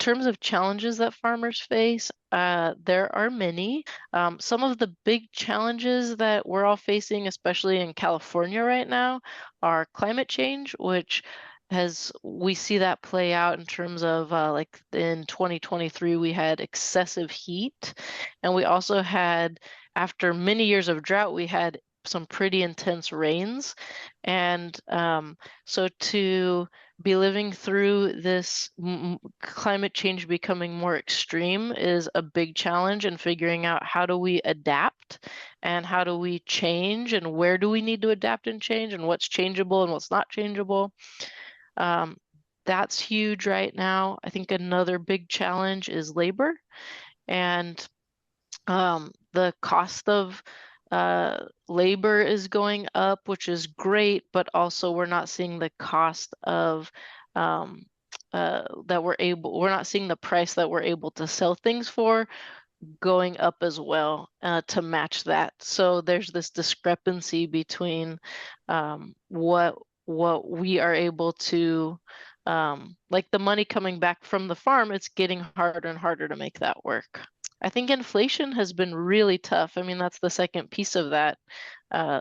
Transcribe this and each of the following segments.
terms of challenges that farmers face, there are many. Some of the big challenges that we're all facing, especially in California right now, are climate change, which we see that play out in terms of like in 2023, we had excessive heat, and we also had, after many years of drought, we had some pretty intense rains. And so to be living through this climate change becoming more extreme is a big challenge, and figuring out how do we adapt and how do we change and where do we need to adapt and change and what's changeable and what's not changeable. Um, that's huge right now. I think another big challenge is labor, and the cost of labor is going up, which is great, but also we're not seeing the cost of um, we're not seeing the price that we're able to sell things for going up as well to match that. So there's this discrepancy between what we are able to like the money coming back from the farm, it's getting harder and harder to make that work. I think inflation has been really tough. I mean, that's the second piece of that.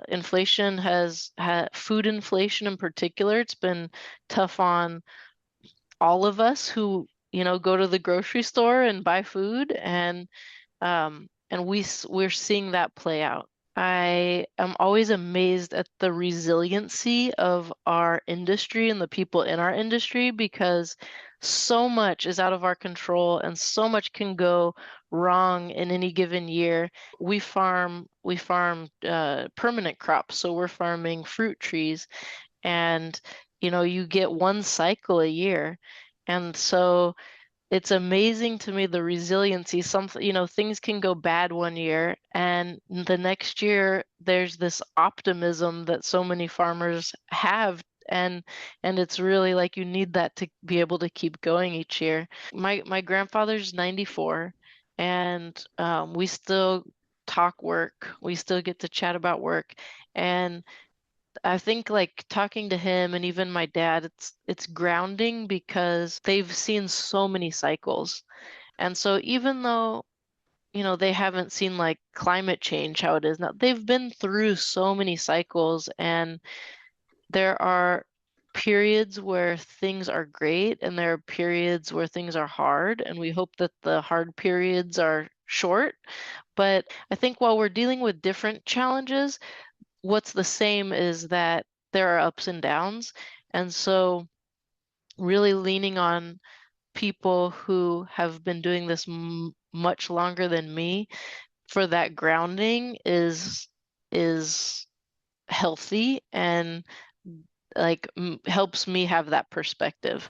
Inflation has had food inflation in particular. It's been tough on all of us who, go to the grocery store and buy food, and we're seeing that play out. I am always amazed at the resiliency of our industry and the people in our industry, because so much is out of our control and so much can go wrong in any given year. We farm permanent crops, so we're farming fruit trees, and you get one cycle a year. And so it's amazing to me the resiliency. Things can go bad one year, and the next year there's this optimism that so many farmers have, and it's really like you need that to be able to keep going each year. My grandfather's 94, and we still talk work. We still get to chat about work, and I think like talking to him and even my dad, it's grounding because they've seen so many cycles. And so even though, they haven't seen like climate change how it is now, they've been through so many cycles, and there are periods where things are great and there are periods where things are hard, and we hope that the hard periods are short. But I think while we're dealing with different challenges, what's the same is that there are ups and downs. And so really leaning on people who have been doing this much longer than me for that grounding is healthy, and like helps me have that perspective.